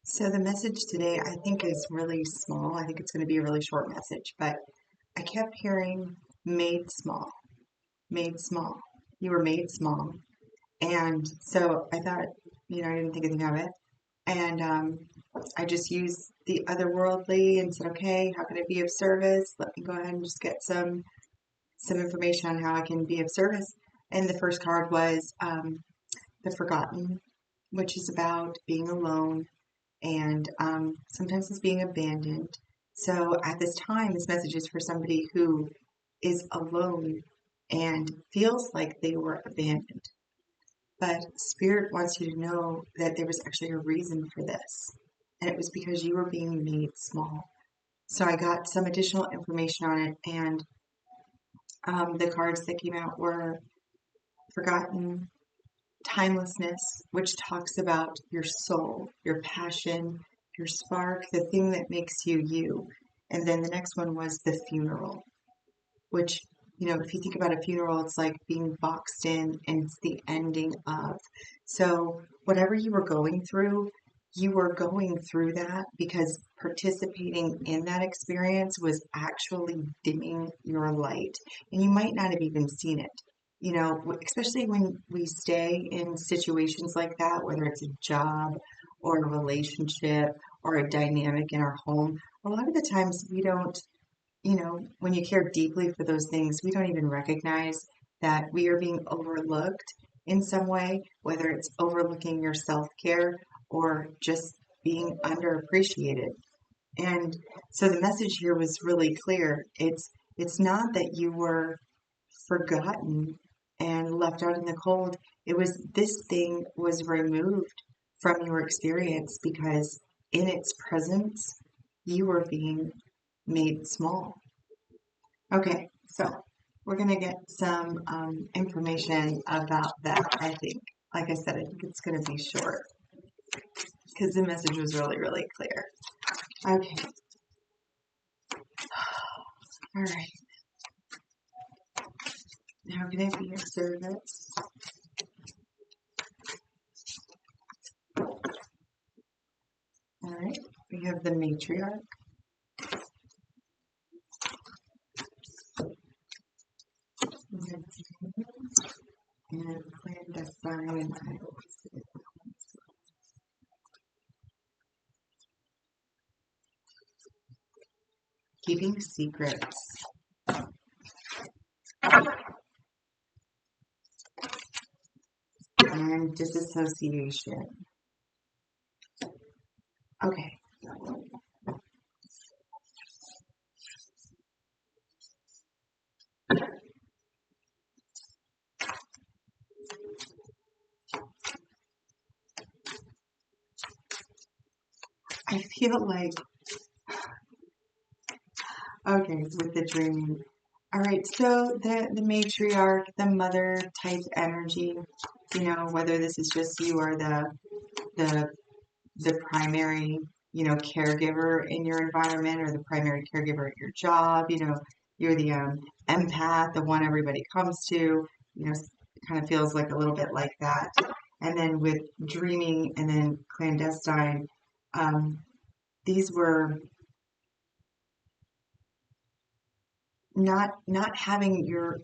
So the message today, I think, is really small. I think it's going to be a really short message, but I kept hearing made small, made small. You were made small. And so I thought, I didn't think anything of it. And I just used the otherworldly and said, okay, how can I be of service? Let me go ahead and just get some information on how I can be of service. And the first card was the forgotten, which is about being alone and sometimes it's being abandoned. So at this time, this message is for somebody who is alone and feels like they were abandoned. But Spirit wants you to know that there was actually a reason for this, and it was because you were being made small. So I got some additional information on it, and the cards that came out were forgotten, timelessness, which talks about your soul, your passion, your spark, the thing that makes you you. And then the next one was the funeral, which, if you think about a funeral, it's like being boxed in and it's the ending of. So, whatever you were going through that because participating in that experience was actually dimming your light. And you might not have even seen it. Especially when we stay in situations like that, whether it's a job or a relationship or a dynamic in our home, a lot of the times we don't, when you care deeply for those things, we don't even recognize that we are being overlooked in some way, whether it's overlooking your self-care or just being underappreciated. And so the message here was really clear. It's not that you were forgotten and left out in the cold. It was this thing was removed from your experience because in its presence, you were being made small. Okay, so we're going to get some information about that, I think. Like I said, I think it's going to be short because the message was really, really clear. Okay. All right. How can I be of service? All right. We have the matriarch. We have and clandestine. Keeping secrets. And disassociation. Okay. I feel like, okay, with the dreaming. All right, so the matriarch, the mother type energy, whether this is just you or the the primary, caregiver in your environment or the primary caregiver at your job, you're the empath, the one everybody comes to, it kind of feels like a little bit like that. And then with dreaming and then clandestine, um, these were not having your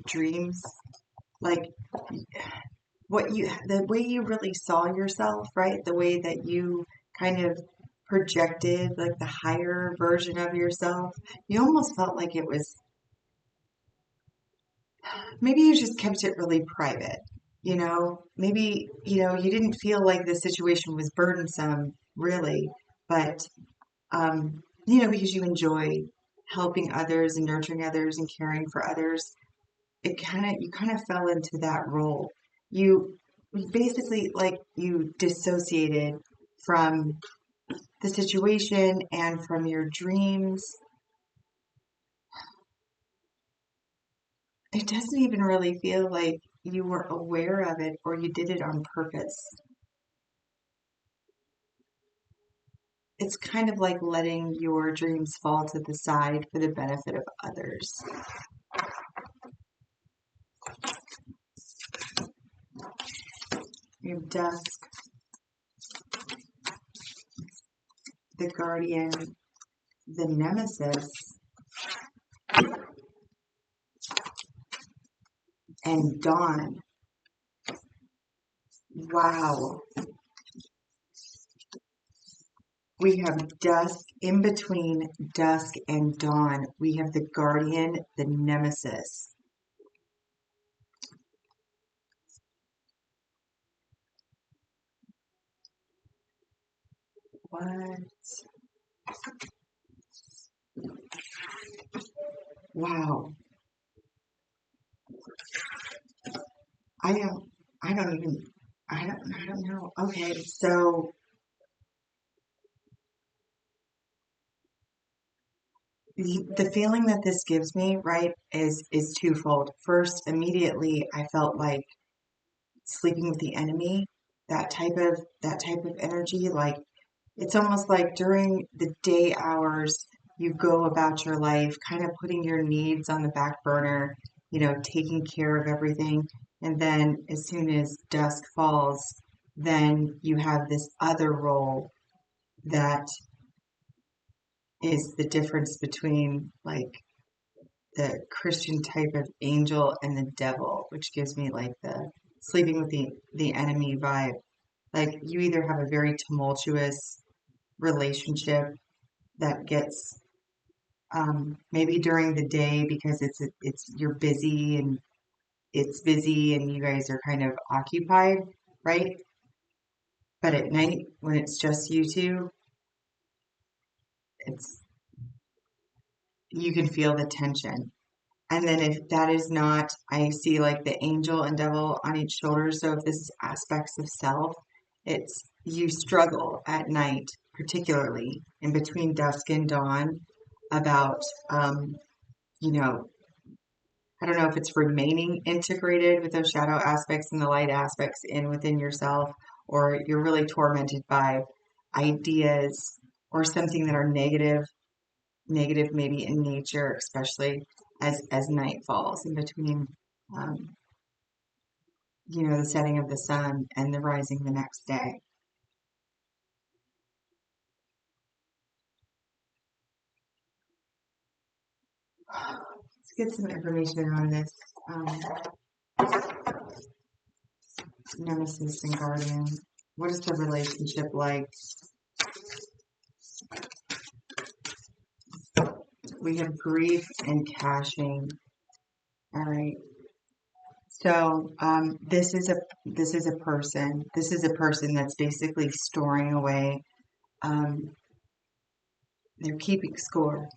dreams, like the way you really saw yourself, right? The way that you kind of projected like the higher version of yourself. You almost felt like it was, maybe you just kept it really private, maybe, you didn't feel like the situation was burdensome really, but because you enjoy helping others and nurturing others and caring for others, you kind of fell into that role. You basically, like, you dissociated from the situation and from your dreams. It doesn't even really feel like you were aware of it or you did it on purpose. It's kind of like letting your dreams fall to the side for the benefit of others. Your dusk. the guardian, the nemesis, and dawn. Wow. We have dusk, in between dusk and dawn. We have the guardian, the nemesis. What? Wow. I don't, I don't even, I don't know. Okay, so the feeling that this gives me, right, is twofold. First, immediately I felt like sleeping with the enemy, that type of energy. Like it's almost like during the day hours you go about your life kind of putting your needs on the back burner, taking care of everything, and then as soon as dusk falls, then you have this other role that is the difference between like the Christian type of angel and the devil, which gives me like the sleeping with the enemy vibe. Like you either have a very tumultuous relationship that gets maybe during the day because it's you're busy and it's busy and you guys are kind of occupied, right? But at night when it's just you two, it's you can feel the tension. And then if that is not, I see like the angel and devil on each shoulder. So if this is aspects of self, it's you struggle at night, particularly in between dusk and dawn, about, um, you know, I don't know if it's remaining integrated with those shadow aspects and the light aspects in within yourself, or you're really tormented by ideas or something that are negative maybe in nature, especially as night falls in between, um, the setting of the sun and the rising the next day. Let's get some information on this um, nemesis and guardian. What is the relationship like? We have grief and caching. All right. So this is a person. This is a person that's basically storing away. Um, they're keeping score.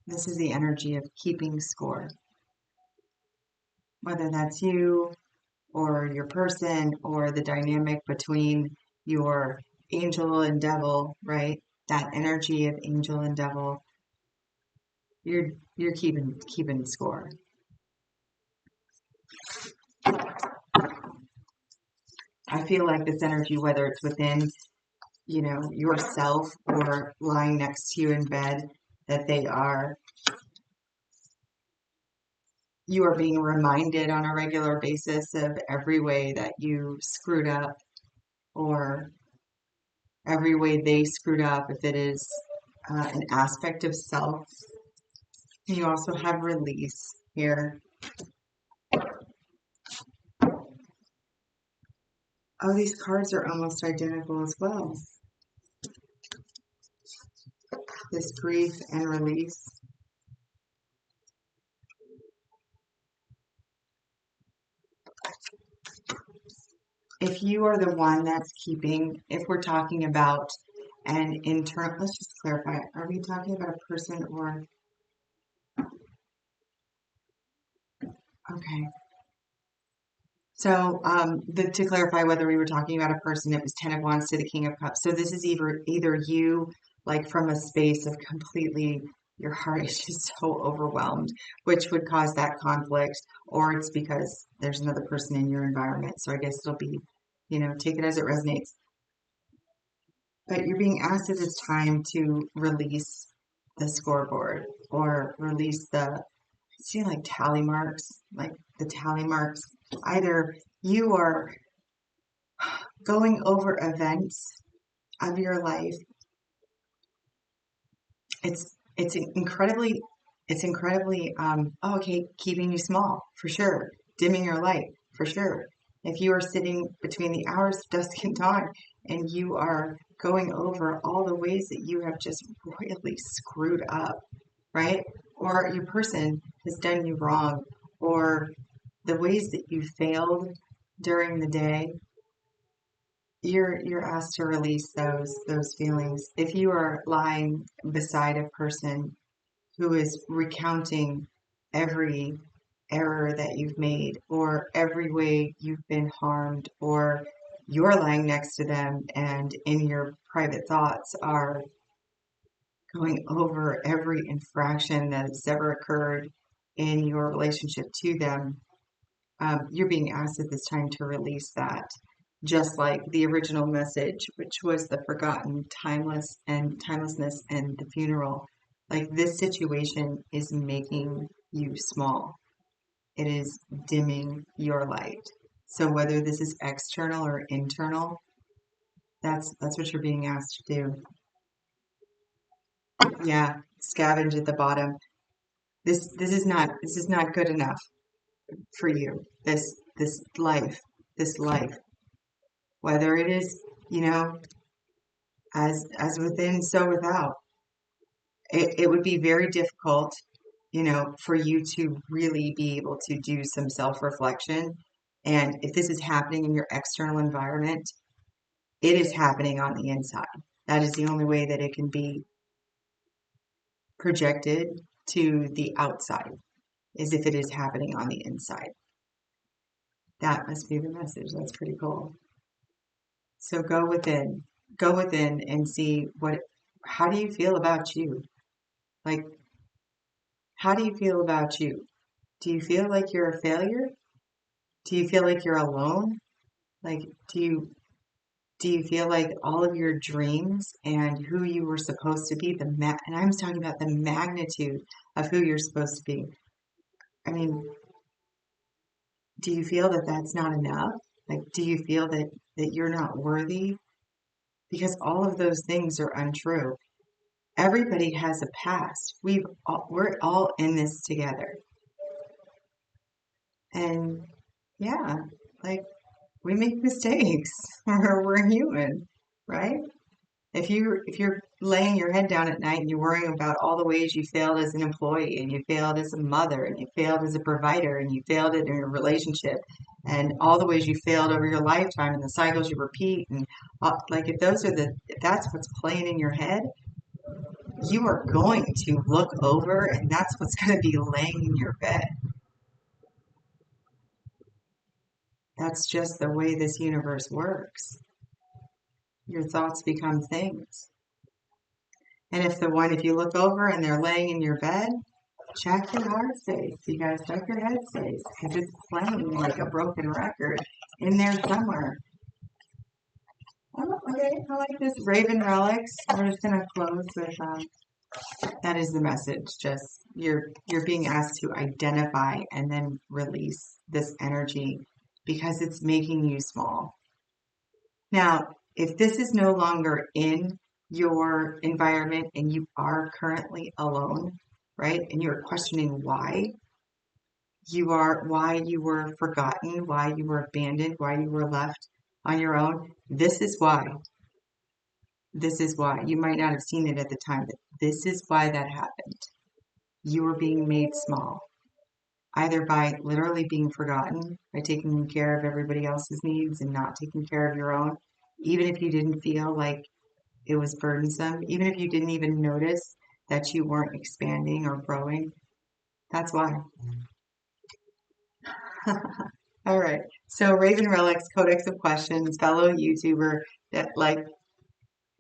This is the energy of keeping score. Whether that's you or your person or the dynamic between your angel and devil, right? That energy of angel and devil, you're keeping score. I feel like this energy, whether it's within, yourself or lying next to you in bed, that you are being reminded on a regular basis of every way that you screwed up or every way they screwed up, if it is an aspect of self. You also have release here. Oh, these cards are almost identical as well. This grief and release. If you are the one that's keeping, if we're talking about an internal, let's just clarify, are we talking about a person or, okay. So to clarify whether we were talking about a person, it was Ten of Wands to the King of Cups. So this is either you, like from a space of completely, your heart is just so overwhelmed, which would cause that conflict, or it's because there's another person in your environment. So I guess it'll be, take it as it resonates. But you're being asked at this time to release the scoreboard or release see like tally marks, like the tally marks. Either you are going over events of your life, it's incredibly oh, okay, keeping you small for sure, dimming your light for sure. If you are sitting between the hours of dusk and dawn and you are going over all the ways that you have just royally screwed up, right? Or your person has done you wrong, or the ways that you failed during the day, you're asked to release those feelings. If you are lying beside a person who is recounting every error that you've made or every way you've been harmed, or you're lying next to them and in your private thoughts are going over every infraction that has ever occurred in your relationship to them, you're being asked at this time to release that. Just like the original message, which was the forgotten timelessness and the funeral. Like this situation is making you small. It is dimming your light. So whether this is external or internal, that's what you're being asked to do. Yeah, scavenge at the bottom. This is not good enough for you. This life, whether it is, you know, as within, so without. It would be very difficult, for you to really be able to do some self-reflection. And if this is happening in your external environment, it is happening on the inside. That is the only way that it can be projected to the outside, is if it is happening on the inside. That must be the message. That's pretty cool. So go within and see how do you feel about you? Like, how do you feel about you? Do you feel like you're a failure? Do you feel like you're alone? Like, do you feel like all of your dreams and who you were supposed to be, and I'm talking about the magnitude of who you're supposed to be. I mean, do you feel that that's not enough? Like, do you feel that you're not worthy? Because all of those things are untrue. Everybody has a past. We're all in this together. And yeah, like we make mistakes. We're human, right? If you're laying your head down at night and you're worrying about all the ways you failed as an employee and you failed as a mother and you failed as a provider and you failed in your relationship and all the ways you failed over your lifetime and the cycles you repeat, and like if that's what's playing in your head, you are going to look over and that's what's going to be laying in your bed. That's just the way this universe works. Your thoughts become things. And if you look over and they're laying in your bed, check your heart space. You guys check your head space because it's playing like a broken record in there somewhere. Oh, okay, I like this Raven Relics. We're just gonna close with that is the message. Just you're being asked to identify and then release this energy because it's making you small. Now, if this is no longer in your environment and you are currently alone, right? And you're questioning why you were forgotten, why you were abandoned, why you were left on your own. This is why. This is why. You might not have seen it at the time, but this is why that happened. You were being made small, either by literally being forgotten, by taking care of everybody else's needs and not taking care of your own, even if you didn't feel like it was burdensome, even if you didn't even notice that you weren't expanding or growing. That's why. All right. So Raven Relics, Codex of Questions, fellow YouTuber that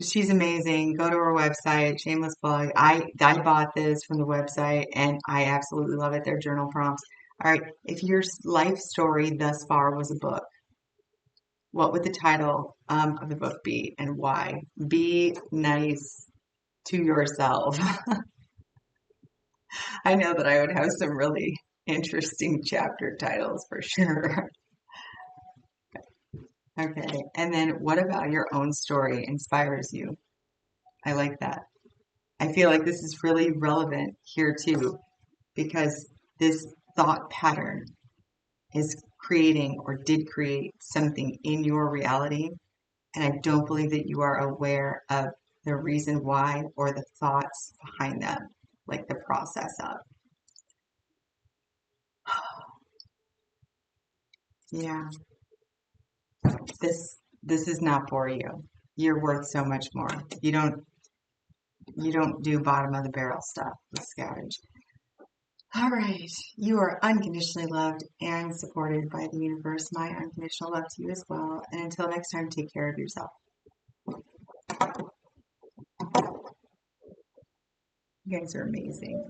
she's amazing. Go to her website, shameless plug. I bought this from the website and I absolutely love it. Their journal prompts. All right. If your life story thus far was a book, what would the title of the book be and why? Be nice to yourself. I know that I would have some really interesting chapter titles for sure. Okay. And then what about your own story inspires you? I like that. I feel like this is really relevant here too, because this thought pattern is creating or did create something in your reality. And I don't believe that you are aware of the reason why or the thoughts behind them, like the process of. Yeah, this is not for you. You're worth so much more. You don't do bottom of the barrel stuff with scavenge. All right. You are unconditionally loved and supported by the universe. My unconditional love to you as well. And until next time, take care of yourself. You guys are amazing.